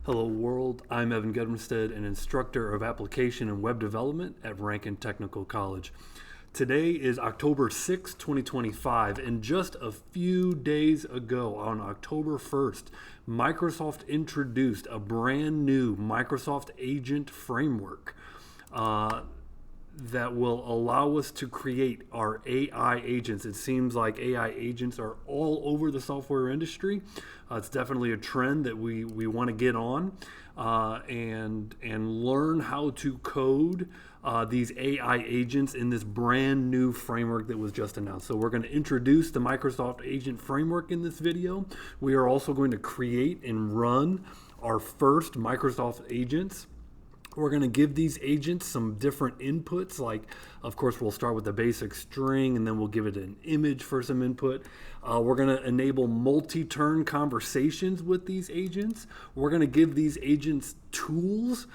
Hello world, I'm Evan Gudmstead, an instructor of application and web development at Rankin Technical College. Today is October 6, 2025, and just a few days ago, on October 1st, Microsoft introduced a brand new Microsoft Agent framework that will allow us to create our AI agents. It seems like AI agents are all over the software industry. It's definitely a trend that we want to get on and learn how to code these AI agents in this brand new framework that was just announced. So we're going to introduce the Microsoft Agent Framework in this video. We are also going to create and run our first Microsoft agents. We're going to give these agents some different inputs, like, of course, we'll start with the basic string, and then we'll give it an image for some input. We're going to enable multi-turn conversations with these agents. We're going to give these agents tools,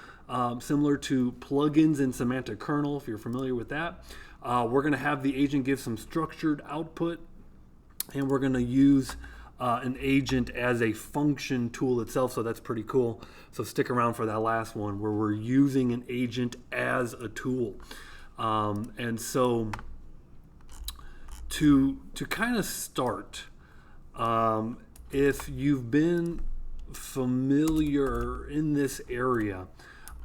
similar to plugins in Semantic Kernel, if you're familiar with that. We're going to have the agent give some structured output, and we're going to use an agent as a function tool itself, so that's pretty cool. So stick around for that last one where we're using an agent as a tool. And so to kind of start, if you've been familiar in this area,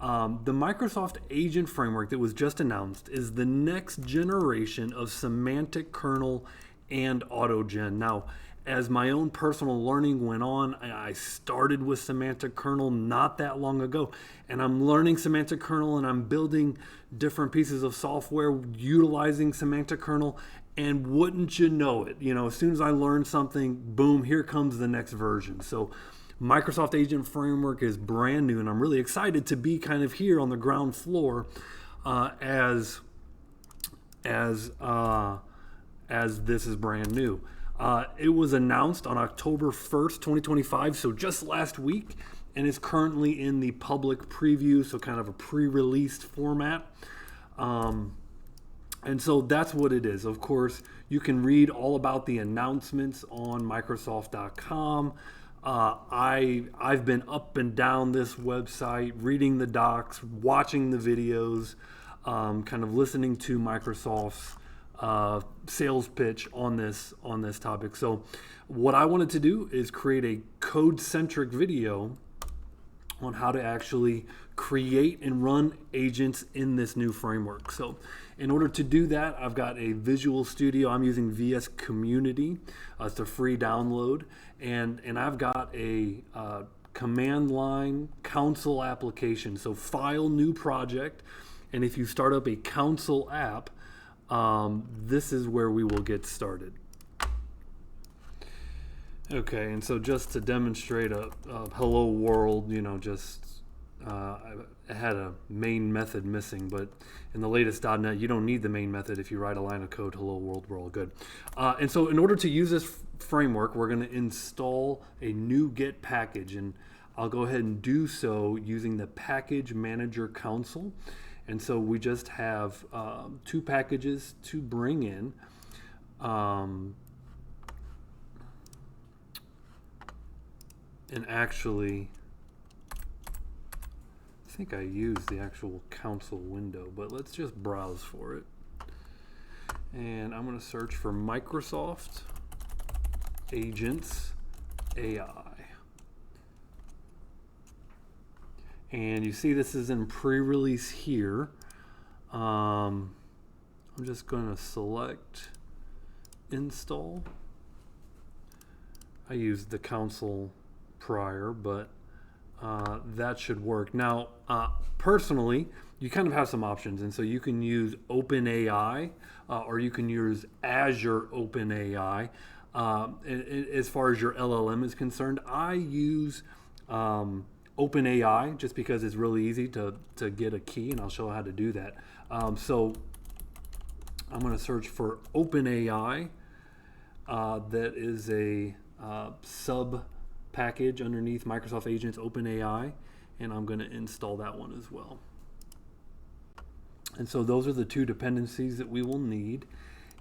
the Microsoft Agent Framework that was just announced is the next generation of Semantic Kernel and AutoGen. Now, as my own personal learning went on, I started with Semantic Kernel not that long ago, and I'm learning Semantic Kernel and I'm building different pieces of software utilizing Semantic Kernel, and wouldn't you know it, as soon as I learn something, boom, here comes the next version. So Microsoft Agent Framework is brand new, and I'm really excited to be kind of here on the ground floor as this is brand new. It was announced on October 1st, 2025, so just last week, and is currently in the public preview, so kind of a pre-released format. And so that's what it is. Of course, you can read all about the announcements on Microsoft.com. I've been up and down this website, reading the docs, watching the videos, kind of listening to Microsoft's sales pitch on this topic. So what I wanted to do is create a code-centric video on how to actually create and run agents in this new framework. So in order to do that, I've got a Visual Studio. I'm using VS Community. It's a free download, and I've got a command line console application. So file, new project, and if you start up a console app, this is where we will get started. Okay, and so just to demonstrate a hello world, I had a main method missing, but in the latest .NET, you don't need the main method. If you write a line of code, hello world, we're all good. And so in order to use this framework, we're going to install a NuGet package, and I'll go ahead and do so using the Package Manager console. And so we just have two packages to bring in. And actually, I think I used the actual console window, but let's just browse for it. And I'm going to search for Microsoft Agents AI. And you see this is in pre-release here. I'm just going to select install. I used the console prior, but that should work. Now, personally, you kind of have some options, and so you can use OpenAI or you can use Azure OpenAI. As far as your LLM is concerned, I use OpenAI just because it's really easy to get a key, and I'll show how to do that. So I'm going to search for OpenAI. That is a sub package underneath Microsoft Agents OpenAI, and I'm going to install that one as well. And so those are the two dependencies that we will need.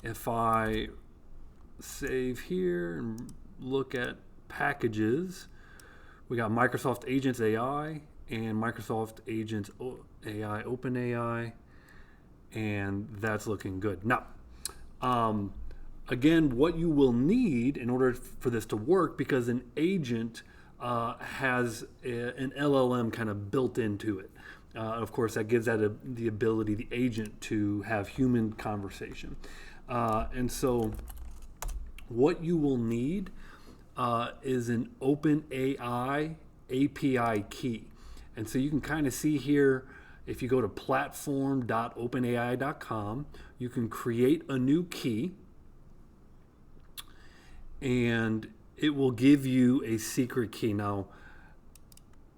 If I save here and look at packages, We got Microsoft Agents AI and Microsoft Agents AI OpenAI, and that's looking good. Now, again, what you will need in order for this to work, because an agent has an LLM kind of built into it. Of course, that gives that the ability, the agent, to have human conversation. And so what you will need is an OpenAI API key. And so you can kind of see here, if you go to platform.openai.com, you can create a new key, and it will give you a secret key. Now,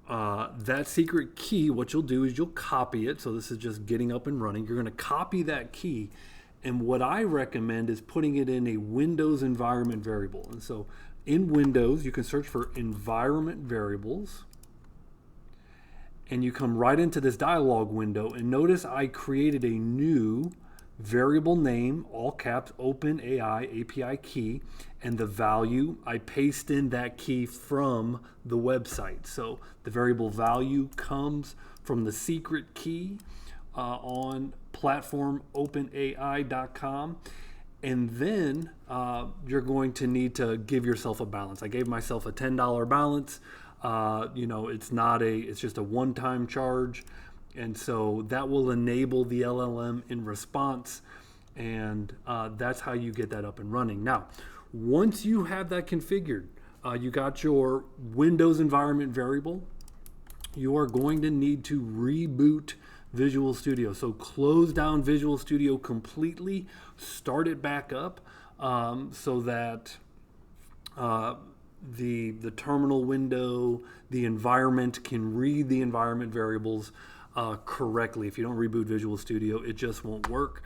that secret key, what you'll do is you'll copy it. So this is just getting up and running. You're going to copy that key. And what I recommend is putting it in a Windows environment variable. And so in Windows, you can search for environment variables. And you come right into this dialog window. And notice I created a new variable name, all caps, OpenAI API key, and the value, I paste in that key from the website. So the variable value comes from the secret key on platform openai.com. And then you're going to need to give yourself a balance. I gave myself a $10 balance. It's just a one-time charge. And so that will enable the LLM in response, and that's how you get that up and running. Now, once you have that configured, you got your Windows environment variable, you are going to need to reboot Visual Studio. So close down Visual Studio completely, start it back up so that the terminal window, the environment can read the environment variables correctly. If you don't reboot Visual Studio, it just won't work.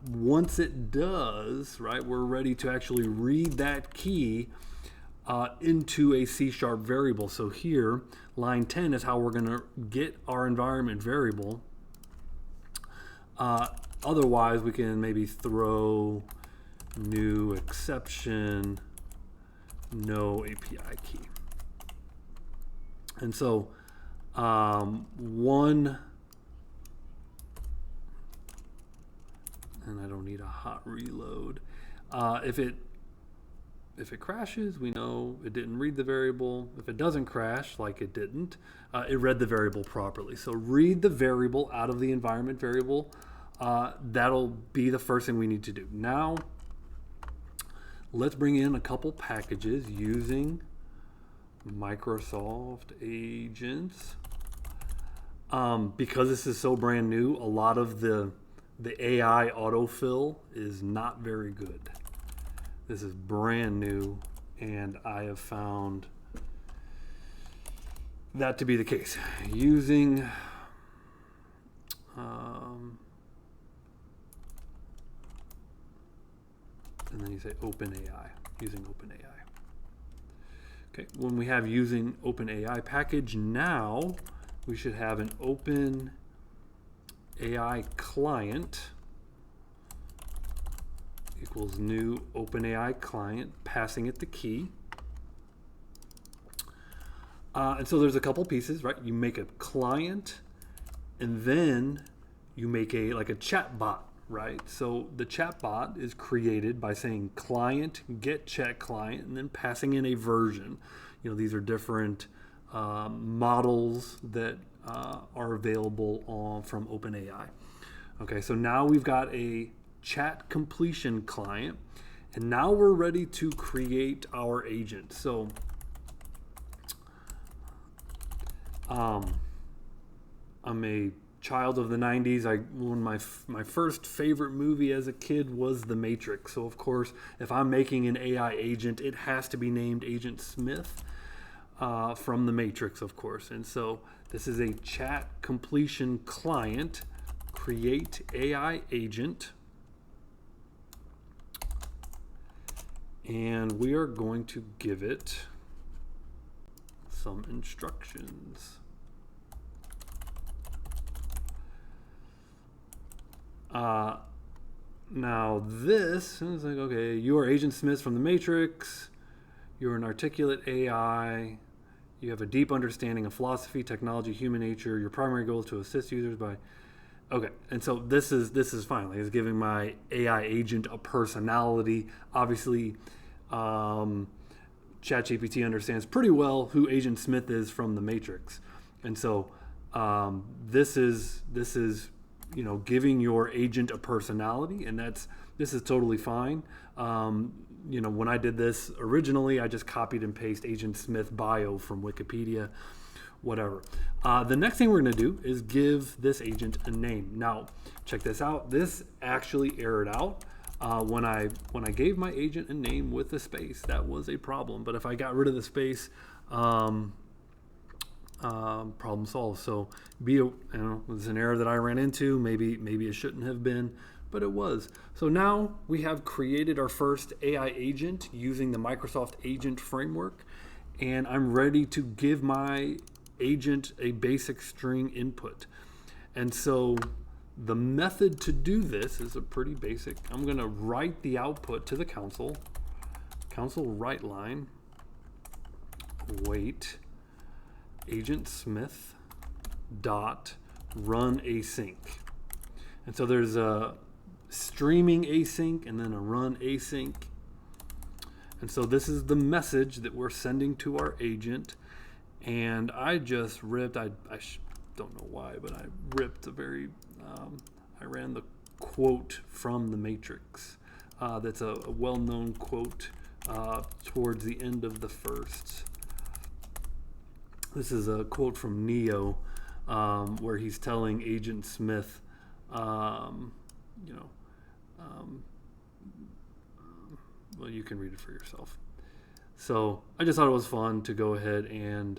Once it does, right, we're ready to actually read that key into a C# variable. So here, line 10 is how we're going to get our environment variable. Otherwise, we can maybe throw new exception, no API key. And so and I don't need a hot reload. If it crashes, we know it didn't read the variable. If it doesn't crash, like it didn't, it read the variable properly. So read the variable out of the environment variable. That'll be the first thing we need to do. Now, let's bring in a couple packages using Microsoft Agents. Because this is so brand new, a lot of the AI autofill is not very good. This is brand new, and I have found that to be the case. Using and then you say OpenAI, using OpenAI. Okay, when we have using OpenAI package, now we should have an OpenAI client equals new OpenAI client, passing it the key. And so there's a couple pieces, right? You make a client, and then you make like a chat bot, right? So the chat bot is created by saying client get chat client, and then passing in a version. These are different models that are available from OpenAI. Okay, so now we've got a chat completion client, and now we're ready to create our agent. So I'm a child of the 90s. My first favorite movie as a kid was The Matrix. So of course, if I'm making an AI agent, it has to be named Agent Smith from The Matrix, of course. And so this is a chat completion client, create AI agent. And we are going to give it some instructions. Now this is like, okay, you are Agent Smith from The Matrix. You're an articulate AI. You have a deep understanding of philosophy, technology, human nature. Your primary goal is to assist users by... Okay, and so this is finally is giving my AI agent a personality. Obviously, ChatGPT understands pretty well who Agent Smith is from the Matrix, and so this is giving your agent a personality, and this is totally fine. When I did this originally, I just copied and pasted Agent Smith bio from Wikipedia. Whatever. The next thing we're going to do is give this agent a name. Now, check this out. This actually errored out when I gave my agent a name with a space. That was a problem. But if I got rid of the space, problem solved. So it's an error that I ran into. Maybe it shouldn't have been, but it was. So now we have created our first AI agent using the Microsoft Agent Framework, and I'm ready to give my agent a basic string input. And so the method to do this is a pretty basic. I'm going to write the output to the console write line, wait, agent Smith dot run async. And so there's a streaming async and then a run async. And so this is the message that we're sending to our agent. And I just ripped, I don't know why, but I ripped I ran the quote from the Matrix. That's a well-known quote towards the end of the first. This is a quote from Neo where he's telling Agent Smith, well, you can read it for yourself. So I just thought it was fun to go ahead and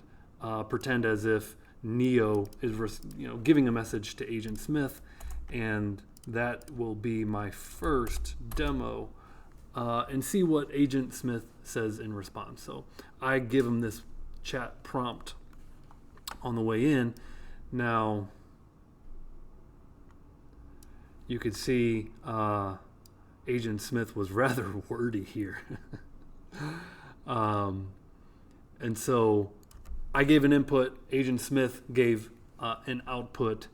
pretend as if Neo is giving a message to Agent Smith, and that will be my first demo, and see what Agent Smith says in response. So I give him this chat prompt on the way in. Now you could see Agent Smith was rather wordy here. And so I gave an input, Agent Smith gave an output,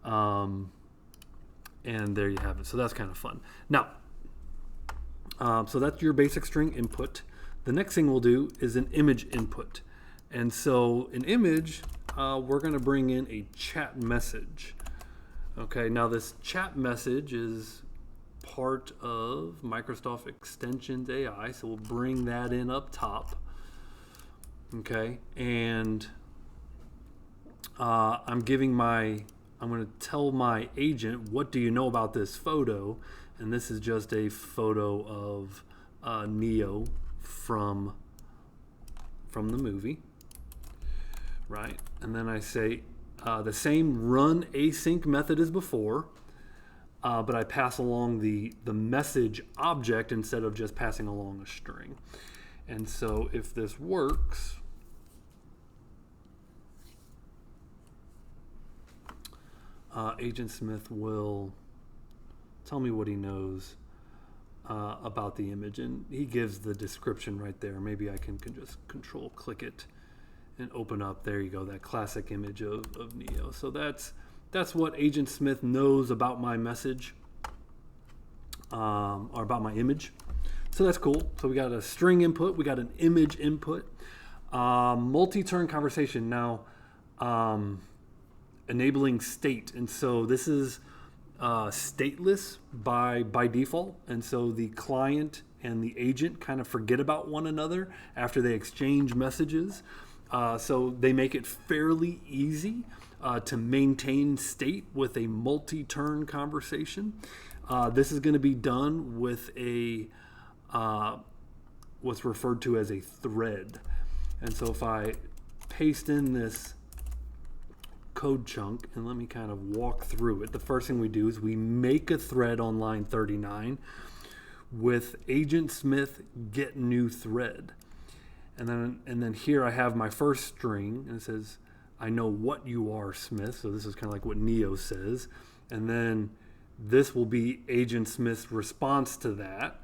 and there you have it. So that's kind of fun. Now, so that's your basic string input. The next thing we'll do is an image input. And so an image, we're going to bring in a chat message. Okay, now this chat message is part of Microsoft Extensions AI, so we'll bring that in up top. Okay, and I'm going to tell my agent, what do you know about this photo? And this is just a photo of Neo from the movie, right? And then I say the same run async method as before, but I pass along the message object instead of just passing along a string. And so if this works, Agent Smith will tell me what he knows about the image, and he gives the description right there. Maybe I can just control click it and open up, there you go, that classic image of Neo. So that's what Agent Smith knows about my message, or about my image. So that's cool. So we got a string input, we got an image input, multi-turn conversation. Now, enabling state, and so this is stateless by default, and so the client and the agent kind of forget about one another after they exchange messages. So they make it fairly easy to maintain state with a multi-turn conversation. This is going to be done with a what's referred to as a thread. And so if I paste in this code chunk, and let me kind of walk through it. The first thing we do is we make a thread on line 39 with Agent Smith get new thread. And then here I have my first string, and it says, I know what you are, Smith. So this is kind of like what Neo says. And then this will be Agent Smith's response to that.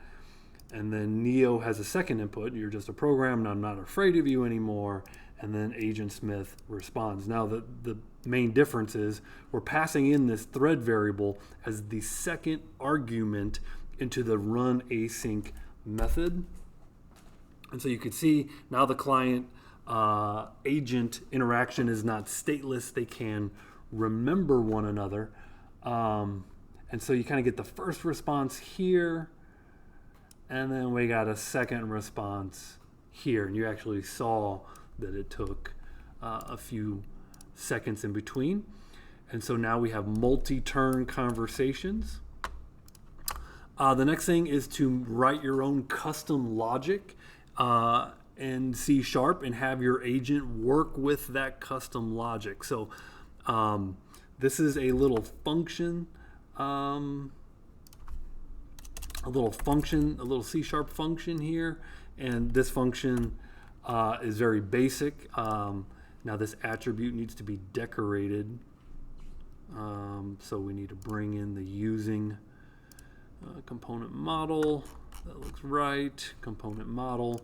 And then Neo has a second input. You're just a program, and I'm not afraid of you anymore. and then Agent Smith responds. Now the main difference is we're passing in this thread variable as the second argument into the run async method. And so you can see now the client agent interaction is not stateless. They can remember one another. And so you kind of get the first response here, and then we got a second response here. And you actually saw that it took a few seconds in between. And so now we have multi-turn conversations. The next thing is to write your own custom logic in C# and have your agent work with that custom logic. So this is a little function, a little C# function here, and this function is very basic. Now this attribute needs to be decorated, so we need to bring in the using component model. That looks right. Component model.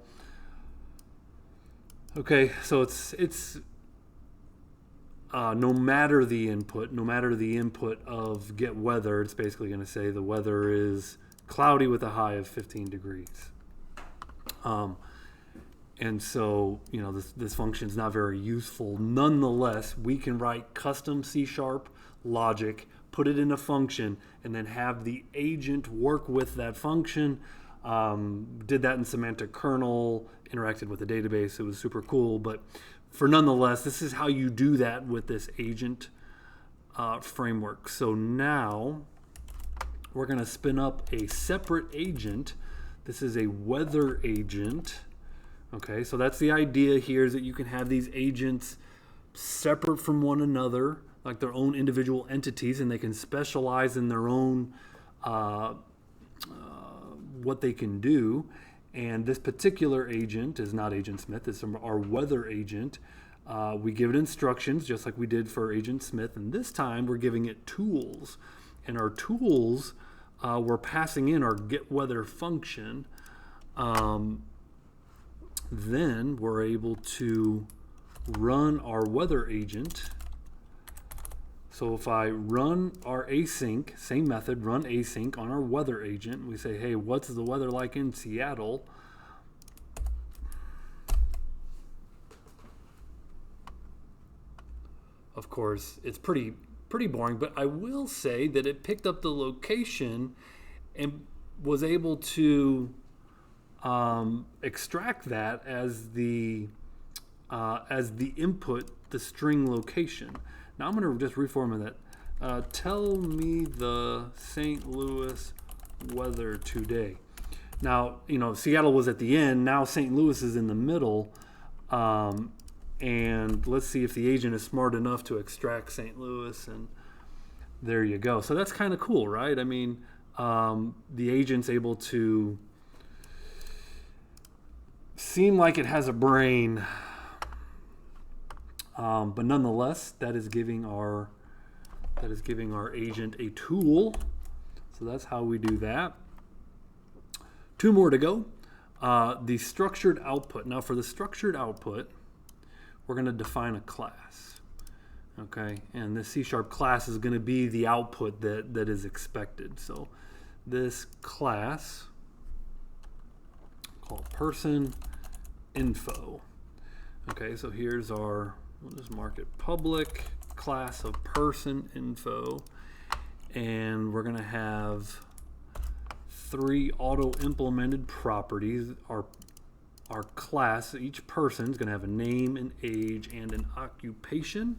Okay, so it's no matter the input of get weather, it's basically going to say the weather is cloudy with a high of 15 degrees. And so, this function is not very useful. Nonetheless, we can write custom C# logic, put it in a function, and then have the agent work with that function. Did that in Semantic Kernel, interacted with the database. It was super cool. But nonetheless, this is how you do that with this agent framework. So now we're going to spin up a separate agent. This is a weather agent. Okay, so that's the idea here, is that you can have these agents separate from one another, like their own individual entities, and they can specialize in their own what they can do. And this particular agent is not Agent Smith, it's our weather agent. We give it instructions just like we did for Agent Smith, and this time we're giving it tools. And our tools, we're passing in our getWeather function. Then we're able to run our weather agent. So if I run our async, same method, run async on our weather agent, we say, hey, what's the weather like in Seattle? Of course, it's pretty boring, but I will say that it picked up the location and was able to extract that as the input, the string location. Now I'm going to just reformat that. Tell me the St. Louis weather today. Now, Seattle was at the end. Now St. Louis is in the middle. And let's see if the agent is smart enough to extract St. Louis. And there you go. So that's kind of cool, right? I mean, the agent's able to seem like it has a brain, but nonetheless, that is giving our agent a tool. So that's how we do that. Two more to go. The structured output. Now, for the structured output, we're going to define a class. Okay, and this C# class is going to be the output that is expected. So this class, called person info. Okay, so here's we'll just mark it public class of person info, and we're going to have 3 auto-implemented properties. Our class, each person is going to have a name, an age, and an occupation.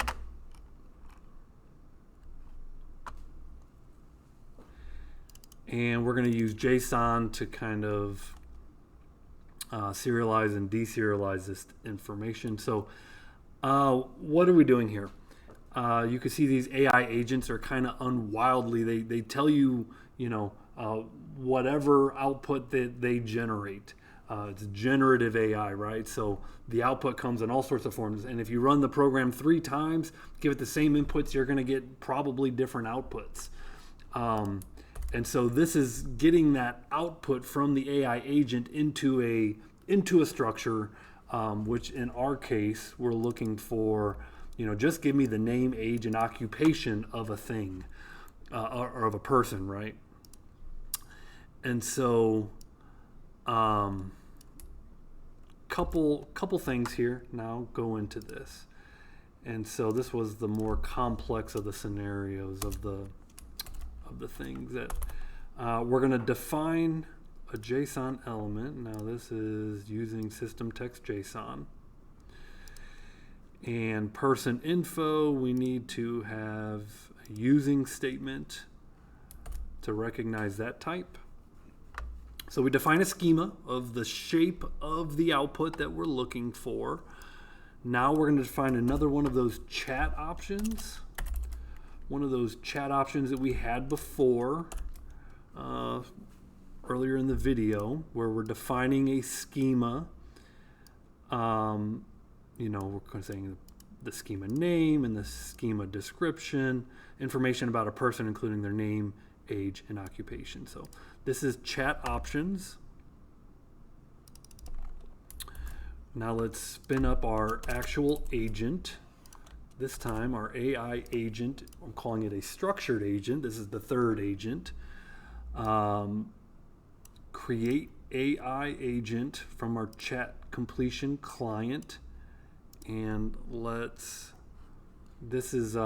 And we're going to use JSON to kind of serialize and deserialize this information. So what are we doing here? You can see these AI agents are kind of unwildly. They tell you, whatever output that they generate. It's generative AI, right? So the output comes in all sorts of forms. And if you run the program 3 times, give it the same inputs, you're going to get probably different outputs. And so this is getting that output from the AI agent into a structure which in our case, we're looking for, just give me the name, age, and occupation of a thing or of a person, right? And so, couple things here now go into this. And so this was the more complex of the scenarios of the things that we're going to define a JSON element. Now this is using system text JSON. And person info, we need to have a using statement to recognize that type. So we define a schema of the shape of the output that we're looking for. Now we're going to define another one of those chat options. One of those chat options that we had before earlier in the video, where we're defining a schema. We're saying the schema name and the schema description, information about a person, including their name, age, and occupation. So this is chat options. Now let's spin up our actual agent. This time our AI agent, I'm calling it a structured agent. This is the third agent. Create AI agent from our chat completion client. And this is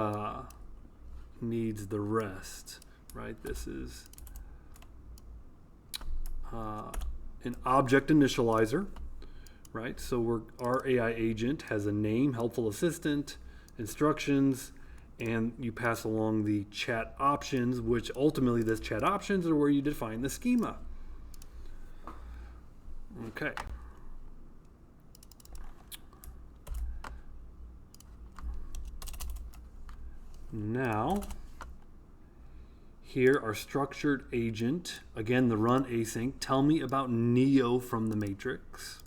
needs the rest, right? This is an object initializer, right? So our AI agent has a name, helpful assistant, instructions, and you pass along the chat options, which ultimately this chat options are where you define the schema. Okay. Now, here our structured agent, again the run async, tell me about Neo from the matrix.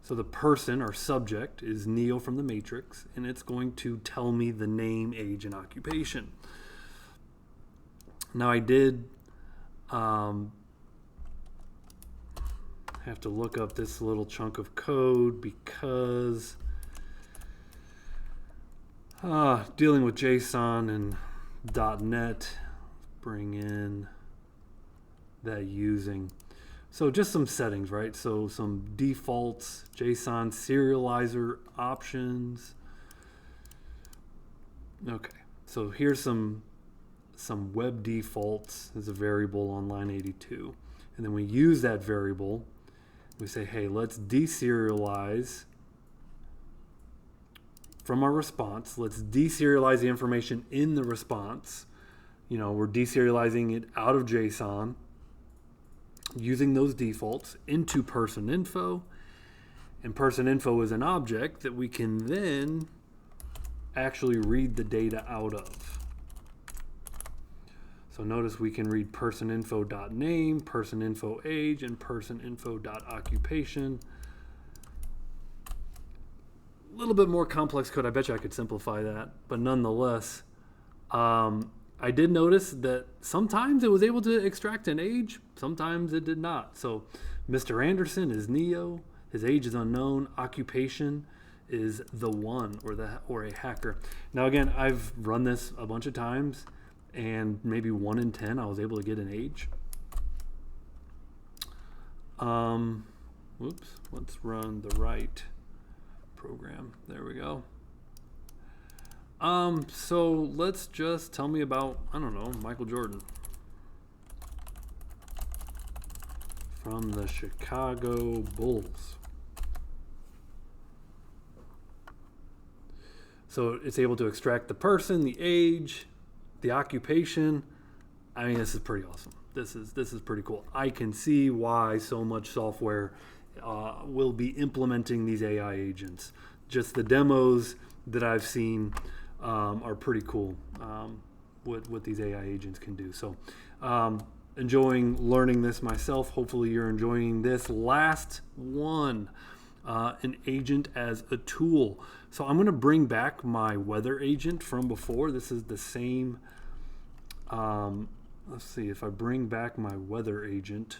So the person, our subject, is Neo from the matrix, and it's going to tell me the name, age, and occupation. Now I did have to look up this little chunk of code because dealing with JSON and .NET, bring in that using. So just some settings, right? So some defaults, JSON serializer options. Okay, so here's some web defaults as a variable on line 82. And then we use that variable. We say, hey, let's deserialize from our response. Let's deserialize the information in the response. We're deserializing it out of JSON using those defaults into person info. And person info is an object that we can then actually read the data out of. So notice we can read personinfo.name, personinfo.age, and personinfo.occupation. A little bit more complex code. I bet you I could simplify that. But nonetheless, I did notice that sometimes it was able to extract an age, sometimes it did not. So Mr. Anderson is Neo, his age is unknown, occupation is the one or a hacker. Now again, I've run this a bunch of times, and maybe 1 in 10 I was able to get an age. Let's run the right program. There we go. So let's just tell me about, I don't know, Michael Jordan from the Chicago Bulls. So it's able to extract the person, the age, the occupation. I mean, this is pretty awesome. This is pretty cool. I can see why so much software will be implementing these AI agents. Just the demos that I've seen are pretty cool. What these AI agents can do. So enjoying learning this myself. Hopefully you're enjoying this last one, an agent as a tool. So I'm going to bring back my weather agent from before. This is the same. Let's see if I bring back my weather agent.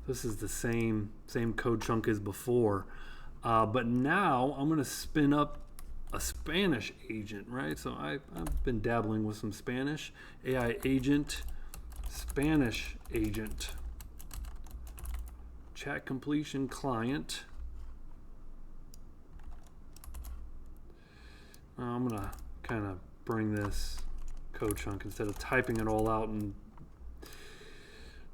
This is the same code chunk as before, but now I'm going to spin up a Spanish agent, right? So I've been dabbling with some Spanish. AI agent, Spanish agent, chat completion client. I'm going to kind of bring this code chunk instead of typing it all out. And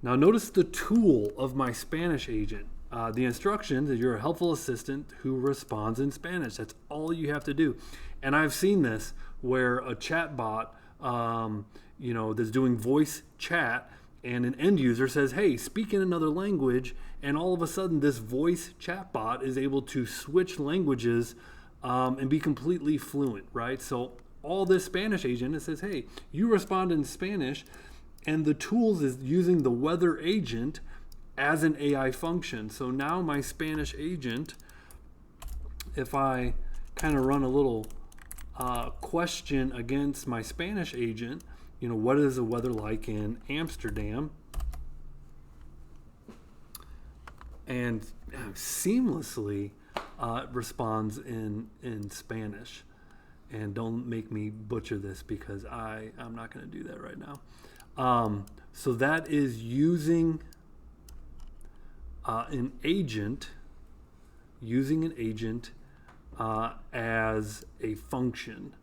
now notice the tool of my Spanish agent. The instructions is you're a helpful assistant who responds in Spanish. That's all you have to do. And I've seen this where a chat bot, that's doing voice chat, and an end user says, hey, speak in another language, and all of a sudden this voice chat bot is able to switch languages and be completely fluent, right? So all this Spanish agent, it says, hey, you respond in Spanish, and the tools is using the weather agent as an AI function. So now my Spanish agent, if I kind of run a little question against my Spanish agent, what is the weather like in Amsterdam? And seamlessly responds in Spanish. And don't make me butcher this because I'm not going to do that right now. So that is using an agent, as a function,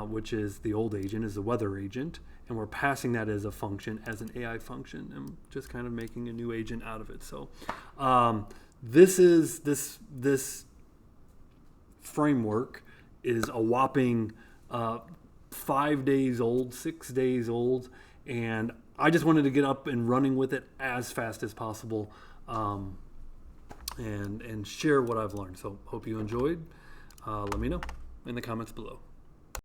which is the old agent is the weather agent, and we're passing that as a function, as an AI function, and just kind of making a new agent out of it. So this framework is a whopping 5 days old, 6 days old, and I just wanted to get up and running with it as fast as possible. And share what I've learned. So hope you enjoyed. Let me know in the comments below.